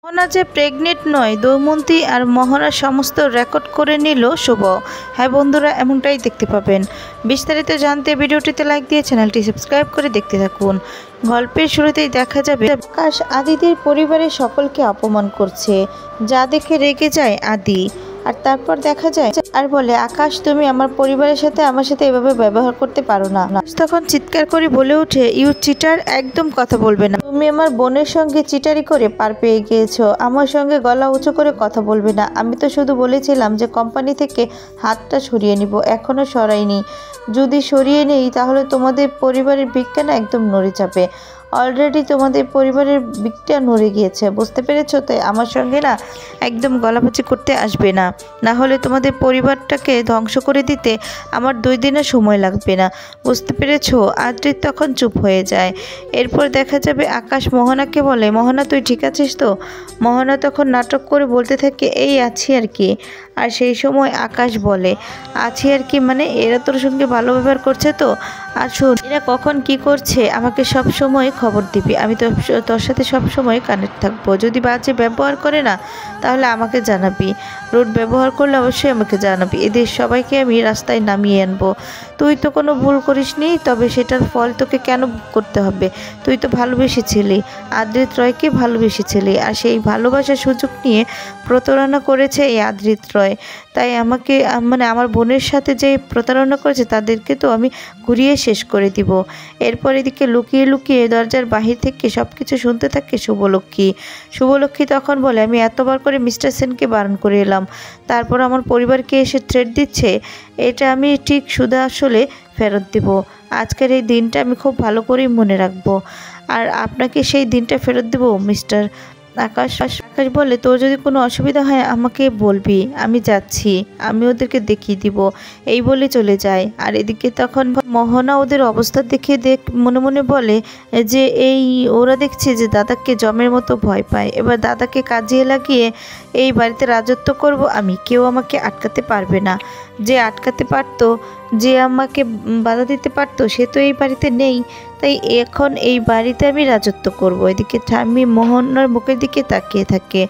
মোহনা যে প্রেগনেন্ট নয়, দময়ন্তী আর মোহনার সমস্ত রেকর্ড করে নিল শুভ। হ্যাঁ বন্ধুরা, এমনটাই দেখতে পাবেন। বিস্তারিত জানতে ভিডিওটিতে লাইক দিয়ে চ্যানেলটি সাবস্ক্রাইব করে দেখতে থাকুন। গল্পের শুরুতেই দেখা যাবে আকাশ আদিদের পরিবারের সকলকে অপমান করছে, যা দেখে রেগে যায় আদি। আর তারপর দেখা যায় আর বলে, আকাশ তুমি আমার পরিবারের সাথে আমার সাথে এভাবে ব্যবহার করতে পারো না। তখন চিৎকার করে বলে ওঠে, ইউ চিটার, একদম কথা বলবে না। তুমি আমার বোনের সঙ্গে চিটারি করে পার পেয়ে গিয়েছো, আমার সঙ্গে গলা উঁচু করে কথা বলবে না। আমি তো শুধু বলেছিলাম যে কোম্পানি থেকে হাতটা সরিয়ে নিব, এখনো সরাইনি। যদি সরিয়ে নেই তাহলে তোমাদের পরিবারের বিজ্ঞান একদম নড়ে যাবে। অলরেডি তোমাদের পরিবারের বিকটা নড়ে গিয়েছে, বুঝতে পেরেছো? তাই আমার সঙ্গে না একদম গলাবাজি করতে আসবে না, না হলে তোমাদের পরিবারটাকে ধ্বংস করে দিতে আমার 2 দিনের সময় লাগবে না, বুঝতে পেরেছো? আদ্রিত তখন চুপ হয়ে যায়। এরপর দেখা যাবে আকাশ মোহনাকে বলে, মোহনা তুই ঠিক আছিস তো? মোহনা তখন নাটক করে বলতে থাকে, এই আছি আর কি। আর সেই সময় আকাশ বলে, আছি আর কি মানে? এরা তোর সঙ্গে ভালো ব্যবহার করছে তো? আর শোন, এরা কখন কি করছে আমাকে সব সময় খবর দিবি, আমি তোর সাথে সব সময় কানেক্ট থাকবো। যদি বাজে ব্যবহার করে না তাহলে আমাকে জানাবি, রোড ব্যবহার করলে অবশ্যই আমাকে জানাবি। এদের সবাইকে আমি রাস্তায় নামিয়ে আনবো। তুই তো কোনো ভুল করিসনি, তবে সেটার ফল তোকে কেন করতে হবে? তুই তো ভালোবেসেছিলি, আদ্রিত রয়কে ভালোবেসেছিলি, আর সেই ভালোবাসার সুযোগ নিয়ে প্রতারণা করেছে এই আদ্রিত রয়। তাই আমাকে মানে আমার বোনের সাথে যে প্রতারণা করেছে তাদেরকে তো আমি ঘুরিয়ে শেষ করে দিব। এরপর এদিকে লুকিয়ে লুকিয়ে দরজার বাহির থেকে সব কিছু শুনতে থাকে শুভলক্ষ্মী। শুভলক্ষ্মী তখন বলে, আমি এতবার করে মিস্টার সেনকে বারণ করে এলাম, তারপর আমার পরিবারকে এসে থ্রেট দিচ্ছে। এটা আমি ঠিক সুদা আসলে ফেরত দেব। আজকের এই দিনটা আমি খুব ভালো করেই মনে রাখবো, আর আপনাকে সেই দিনটা ফেরত দেব মিস্টার আকাশ। আকাশ বলে, তোর যদি কোনো অসুবিধা হয় আমাকে বলবি, আমি যাচ্ছি, আমি ওদেরকে দেখিয়ে দিব। এই বলে চলে যায়। আর এদিকে তখন মোহনা ওদের অবস্থা দেখে মনে মনে বলে যে এই ওরা দেখছে যে দাদাকে জমের মতো ভয় পায়, এবার দাদাকে কাজিয়ে লাগিয়ে এই বাড়িতে রাজত্ব করব আমি, কেউ আমাকে আটকাতে পারবে না। যে আটকাতে পারতো, যে আমাকে বাধা দিতে পারতো, সে তো এই বাড়িতে নেই। তাই এখন এই বাড়িতে আমি রাজত্ব করব। এদিকে ঠাম্মি মোহনার মুখের দিকে তাকিয়ে থাকে,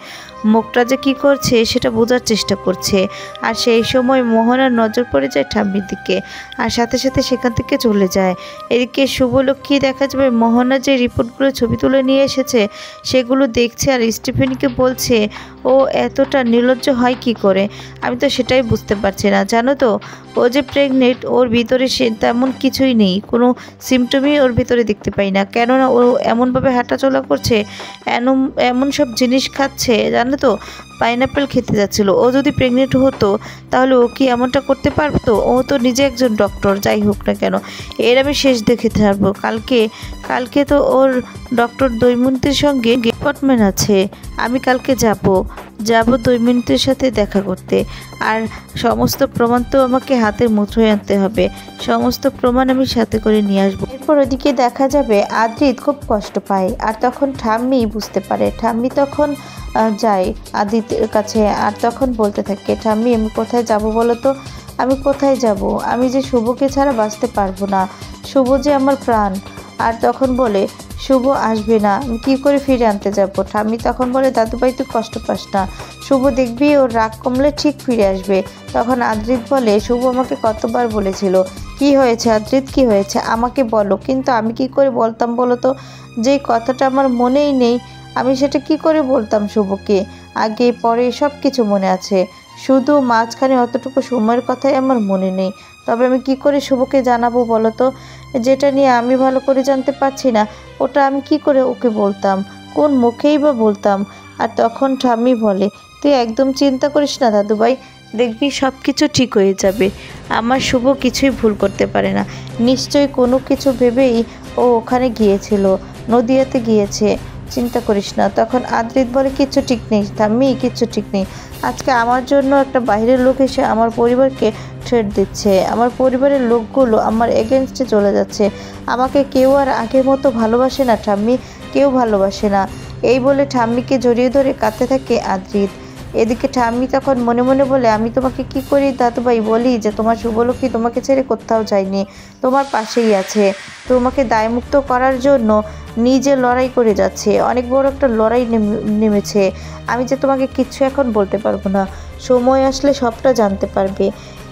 মুখটা যে কী করছে সেটা বোঝার চেষ্টা করছে। আর সেই সময় মোহনার নজর পড়ে যায় ঠাম্মির দিকে, আর সাথে সাথে সেখান থেকে চলে যায়। এদিকে শুভলক্ষ্মী দেখা যাবে মোহনা যে রিপোর্টগুলো ছবি তুলে নিয়ে এসেছে সেগুলো দেখছে, আর স্টিফেনকে বলছে, ও এতটা নির্লজ্জ হয় কি করে? আমি তো সেটাই বুঝতে পারছি না। জানো তো, ও যে প্রেগনেন্ট, ওর ভিতরে সে তেমন কিছুই নেই, কোনো সিমটমই ওর ভিতরে দেখতে পাই না। কেননা ও এমনভাবে হাঁটাচলা করছে, এমন সব জিনিস খাচ্ছে। জানো তো, পাইনাপেল খেতে যাচ্ছিল। ও যদি প্রেগনেন্ট হতো তাহলে ও কি এমনটা করতে পারতো? ও তো নিজে একজন ডক্টর, যাই হোক না কেন, এর আমি শেষ দেখে থাকবো। কালকে তো ওর ডক্টর দৈমন্তীর সঙ্গে অ্যাপয়েন্টমেন্ট আছে। আমি কালকে যাব দৈমন্তীর সাথে দেখা করতে। আর সমস্ত প্রমাণ তো আমাকে হাতের মুঠোয় আনতে হবে, সমস্ত প্রমাণ আমি সাথে করে নিয়ে আসবো। এরপর ওদিকে দেখা যাবে আদ্রিত খুব কষ্ট পায়, আর তখন ঠাম্মি বুঝতে পারে। ঠাম্মি তখন যায় আদিতের কাছে, আর তখন বলতে থাকে, ঠাম্মি আমি কোথায় যাব বলো তো? আমি কোথায় যাব? আমি যে শুভকে ছাড়া বাঁচতে পারবো না, শুভ যে আমার প্রাণ। আর তখন বলে, শুভ আসবে না, আমি কী করে ফিরে আনতে যাব? ঠাম্মি তখন বলে, দাদুভাই তুই কষ্ট পাস না, শুভ দেখবি ওর রাগ কমলে ঠিক ফিরে আসবে। তখন আদ্রিত বলে, শুভ আমাকে কতবার বলেছিল। কি হয়েছে আদ্রিত, কি হয়েছে আমাকে বলো। কিন্তু আমি কি করে বলতাম বলো তো? যেই কথাটা আমার মনেই নেই, আমি সেটা কি করে বলতাম শুভকে? আগে পরে সব কিছু মনে আছে, শুধু মাঝখানে অতটুকু সময়ের কথাই আমার মনে নেই। তবে আমি কি করে শুভকে জানাবো বলো তো? যেটা নিয়ে আমি ভালো করে জানতে পারছি না, ওটা আমি কি করে ওকে বলতাম, কোন মুখেই বা বলতাম? আর তখন ঠাম্মি বলে, তুই একদম চিন্তা করিস না দাদুভাই, দেখবি সব কিছু ঠিক হয়ে যাবে। আমার শুভ কিছুই ভুল করতে পারে না, নিশ্চয়ই কোনো কিছু ভেবেই ও ওখানে গিয়েছিল, নদিয়াতে গিয়েছে, চিন্তা করিস না। তখন আদ্রিত বলে, কিচ্ছু ঠিক নেই ঠাম্মি, কিচ্ছু ঠিক নেই। আজকে আমার জন্য একটা বাইরের লোক এসে আমার পরিবারকে থ্রেট দিচ্ছে, আমার পরিবারের লোকগুলো আমার এগেনস্টে চলে যাচ্ছে। আমাকে কেউ আর আগের মতো ভালোবাসে না ঠাম্মি, কেউ ভালোবাসে না। এই বলে ঠাম্মিকে জড়িয়ে ধরে কাঁদতে থাকে আদ্রিত। এদিকে ঠাম্মি তখন মনে মনে বলে, আমি তোমাকে কি করি দাদুভাই বলি যে তোমার শুভলক্ষ্মী তোমাকে ছেড়ে কোথাও যায়নি, তোমার পাশেই আছে, তোমাকে দায়মুক্ত করার জন্য নিজে লড়াই করে যাচ্ছে, অনেক বড় একটা লড়াই নেমেছে। আমি যে তোমাকে কিচ্ছু এখন বলতে পারবো না, সময় আসলে সবটা জানতে পারবে।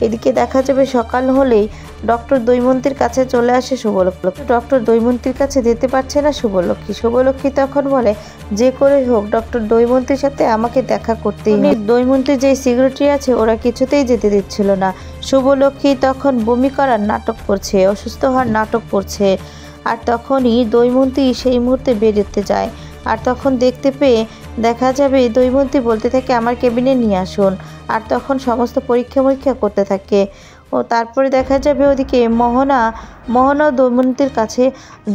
এদিকে দেখা যাবে সকাল হলেই ডক্টর দৈমন্তীর কাছে চলে আসে শুভলক্ষ্মী। ডক্টর দৈমন্তীর কাছে যেতে পারছে না শুভলক্ষ্মী। শুভলক্ষ্মী তখন বলে, যে করে হোক ডক্টর দৈমন্তীর সাথে আমাকে দেখা করতেই হবে। দৈমন্তীর যে সিকিউরিটি আছে ওরা কিছুতেই যেতে দিচ্ছিল না। শুভলক্ষ্মী তখন বমি করার নাটক করছে, অসুস্থ হওয়ার নাটক করছে। আর তখনই দৈমন্তী সেই মুহূর্তে বেরোতে যায়। আর তখন দেখতে পেয়ে দেখা যাবে দৈমন্তী বলতে থাকে, আমার কেবিনে নিয়ে আসুন। আর তখন সমস্ত পরীক্ষা করতে থাকে। ও তারপরে দেখা যাবে ওদিকে মোহনা দৈমন্তীর কাছে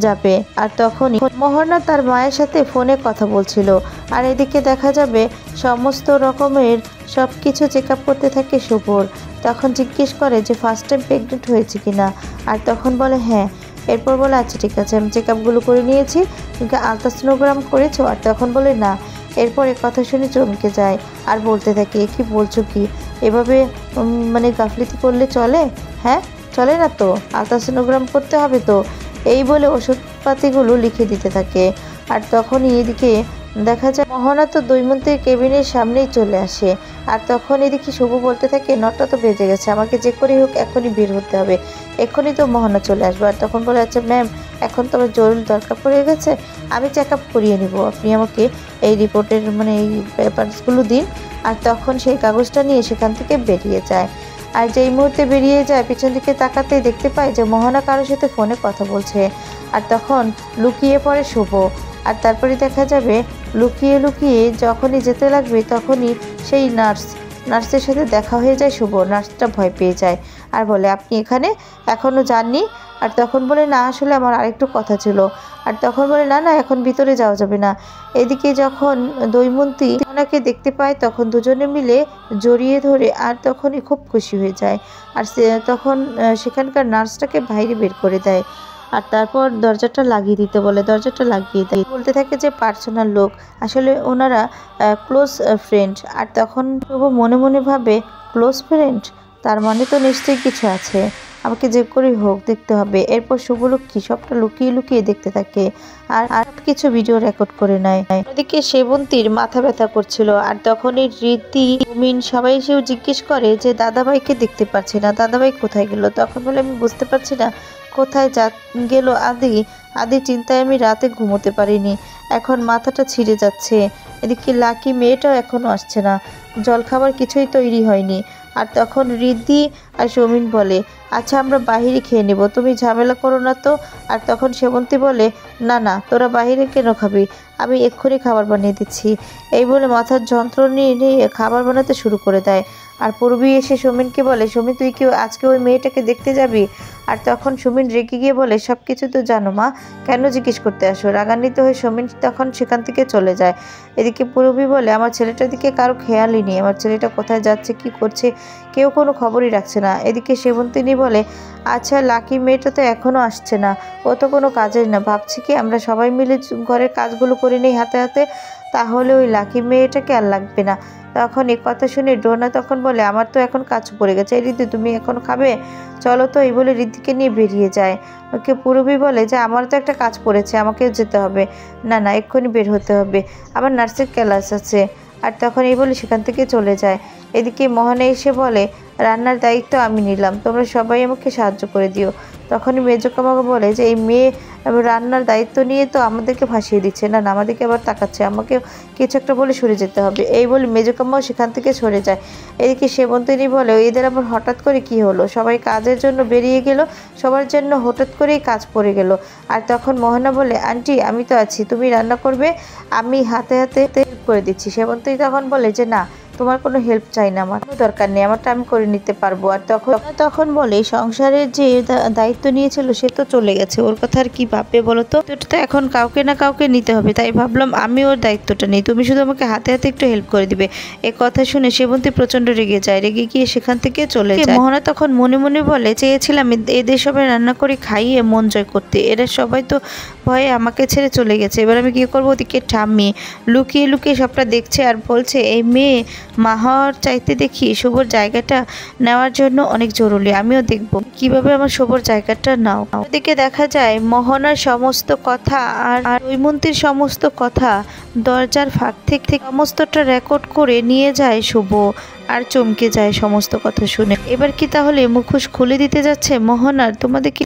যাবে। আর তখনই মোহনা তার মায়ের সাথে ফোনে কথা বলছিল। আর এদিকে দেখা যাবে সমস্ত রকমের সব কিছু চেক আপ করতে থাকে শুভর। তখন জিজ্ঞেস করে যে ফার্স্ট টাইম প্রেগনেন্ট হয়েছে কিনা। আর তখন বলে হ্যাঁ। এরপর বলে আচ্ছা ঠিক আছে, আমি চেক আপগুলো করে নিয়েছি, তুমি আলট্রাসোনোগ্রাম করেছো? আর তখন বলে না। এরপর এ কথা শুনে চমকে যায় আর বলতে থাকে, কি বলছো কি, এভাবে মানে গাফলিতি করলে চলে? হ্যাঁ চলে না তো, আলট্রাসোনোগ্রাম করতে হবে তো। এই বলে ওষুধপাতিগুলো লিখে দিতে থাকে। আর তখনই এদিকে দেখা যায় মোহনা তো দৈমন্তীর কেবিনের সামনেই চলে আসে। আর তখন এদিকে শুভ বলতে থাকে, 9টা তো বেজে গেছে, আমাকে যে করেই হোক এখনই বের হতে হবে, এখনই তো মোহনা চলে আসবে। আর তখন বলে, আচ্ছা ম্যাম এখন তো আমার জরুরি দরকার পড়ে গেছে, আমি চেক আপ করিয়ে নিব, আপনি আমাকে এই রিপোর্টের মানে এই পেপারসগুলো দিন। আর তখন সেই কাগজটা নিয়ে সেখান থেকে বেরিয়ে যায়। আর যেই মুহূর্তে বেরিয়ে যায় পিছন দিকে তাকাতেই দেখতে পায় যে মোহনা কারোর সাথে ফোনে কথা বলছে। আর তখন লুকিয়ে পড়ে শুভ। আর তারপরে দেখা যাবে লুকিয়ে লুকিয়ে যখনই যেতে লাগবে তখনই সেই নার্সের সাথে দেখা হয়ে যায় শুভ। নার্সটা ভয় পেয়ে যায় আর বলে, আপনি এখানে এখনও যাননি? আর তখন বলে, না আসলে আমার আরেকটু কথা ছিল। আর তখন বলে, না না এখন ভিতরে যাওয়া যাবে না। এদিকে যখন দৈমন্তী ওনাকে দেখতে পায় তখন দুজনে মিলে জড়িয়ে ধরে আর তখনই খুব খুশি হয়ে যায়। আর তখন সেখানকার নার্সটাকে বাইরে বের করে দেয়। আর তারপর দরজাটা লাগিয়ে দিতে বলে, দরজাটা লাগিয়ে দেয়। বলতে থাকে যে পার্সোনাল লোক, আসলে ওনারা ক্লোজ ফ্রেন্ড। আর তখন শুভ মনে মনে ভাবে, ক্লোজ ফ্রেন্ড, তার মানে তো নিশ্চয়ই কিছু আছে, আমাকে যে করেই হোক দেখতে হবে। এরপর শুভলক্ষ্মী সবটা লুকিয়ে লুকিয়ে দেখতে থাকে আর কিছু ভিডিও রেকর্ড করে নেয়। ওদিকে সেবন্তীর মাথা ব্যথা করছিল। আর তখনই রীতি মুমিন সবাই এসেও জিজ্ঞেস করে যে দাদাভাইকে দেখতে পাচ্ছি না, দাদাভাই কোথায় গেল? তখন বলে, আমি বুঝতে পারছি না কোথায় গেল আদি চিন্তায় আমি রাতে ঘুমোতে পারিনি, এখন মাথাটা ছিঁড়ে যাচ্ছে। এদিকে লাকি মেয়েটাও এখনও আসছে না, জলখাবার কিছুই তৈরি হয়নি। আর তখন রিদ্ধি আর সৌমিন বলে, আচ্ছা আমরা বাহিরে খেয়ে নেব, তুমি ঝামেলা করো না তো। আর তখন সেবন্তী বলে, না না তোরা বাহিরে কেন খাবি, আমি এক্ষুনি খাবার বানিয়ে দিচ্ছি। এই বলে মাথার যন্ত্র নিয়ে খাবার বানাতে শুরু করে দেয়। আর পূর্বী এসে সৌমিনকে বলে, সৌমিন তুই কি আজকে ওই মেয়েটাকে দেখতে যাবি? আর তখন সৌমিন রেগে গিয়ে বলে, সব কিছু তো জানো মা, কেন জিজ্ঞেস করতে আসো? রাগান্বিত হয়ে সৌমিন তখন সেখান থেকে চলে যায়। এদিকে পূর্বী বলে, আমার ছেলেটার দিকে কারো খেয়ালই নেই, আমার ছেলেটা কোথায় যাচ্ছে কি করছে কেউ কোনো খবরই রাখছে না। এদিকে সেবন্তিনী বলে, আচ্ছা লাকি মেয়েটা তো এখনও আসছে না, ও তো কোনো কাজের না, ভাবছি কি আমরা সবাই মিলে ঘরের কাজগুলো করে নিই হাতে হাতে, তাহলে ওই লাকি মেয়েটাকে আর লাগবে না। তখন এই কথা শুনে ডোনা তখন বলে, আমার তো এখন কাজ পড়ে গেছে, রিদ্ধি তুমি এখন খাবে, চলো তো। এই বলে রিদ্ধিকে নিয়ে বেরিয়ে যায়। ওকে পূরবী বলে যে আমার তো একটা কাজ পড়েছে, আমাকে যেতে হবে। না না এক্ষুনি বের হতে হবে, আমার নার্সিং ক্লাস আছে। আর তখন এই বলে সেখান থেকে চলে যায়। এদিকে মোহনা এসে বলে, রান্নার দায়িত্ব আমি নিলাম, তোমরা সবাই আমাকে সাহায্য করে দিও। তখনই মেজকামাকে বলে যে এই মেয়ে রান্নার দায়িত্ব নিয়ে তো আমাদেরকে ভাসিয়ে দিচ্ছে, না না আমাদেরকে আবার তাকাচ্ছে, আমাকে কিছু একটা বলে সরে যেতে হবে। এই বলে মেজকামাও সেখান থেকে সরে যায়। এদিকে সেবন্তিনী বলে, এদের আবার হঠাৎ করে কি হলো, সবাই কাজের জন্য বেরিয়ে গেল, সবার জন্য হঠাৎ করেই কাজ পড়ে গেল। আর তখন মোহনা বলে, আন্টি আমি তো আছি, তুমি রান্না করবে, আমি হাতে হাতে হেল্প করে দিচ্ছি। সেবন্তিনী তখন বলে যে না তোমার কোনো হেল্প চাই না, আমার কোনো দরকার নেই, আমারটা আমি করে নিতে পারবো। আর তখন বলে, সংসারের যে দায়িত্ব নিয়েছিল সে তো চলে গেছে, ওর কথা আর কি ভাববে বলো তো, এটা তো এখন কাউকে না কাউকে নিতে হবে, তাই ভাবলাম আমি ওর দায়িত্বটা নিই, তুমি শুধু আমাকে হাতে হাতে একটু হেল্প করে দিবে। এ কথা শুনে সেবন্তী প্রচণ্ড রেগে যায়, রেগে গিয়ে সেখান থেকে চলে যায়। মোহনা তখন মনে মনে বলে, চেয়েছিলাম এদের সবাই রান্না করে খাইয়ে মন জয় করতে, এরা সবাই তো ভয়ে আমাকে ছেড়ে চলে গেছে, এবার আমি কী করবো? ওদিকে ঠাম্মি লুকিয়ে লুকিয়ে সবটা দেখছে আর বলছে, এই মেয়ে মা হওয়ার চাইতে দেখি শুভর জায়গাটা নেওয়ার জন্য অনেক জরুরি। আমিও দেখব কিভাবে আমার শুভর জায়গাটা নাও। ওদিকে দেখা যায় মোহনার সমস্ত কথা আর দৈমন্তীর সমস্ত কথা দরজার ফাঁক থেকে সমস্তটা রেকর্ড করে নিয়ে যায় শুভ, আর চমকে যায় সমস্ত কথা শুনে। এবার কি তাহলে মুখোশ খুলে দিতে যাচ্ছে মোহনার? তোমাদের কি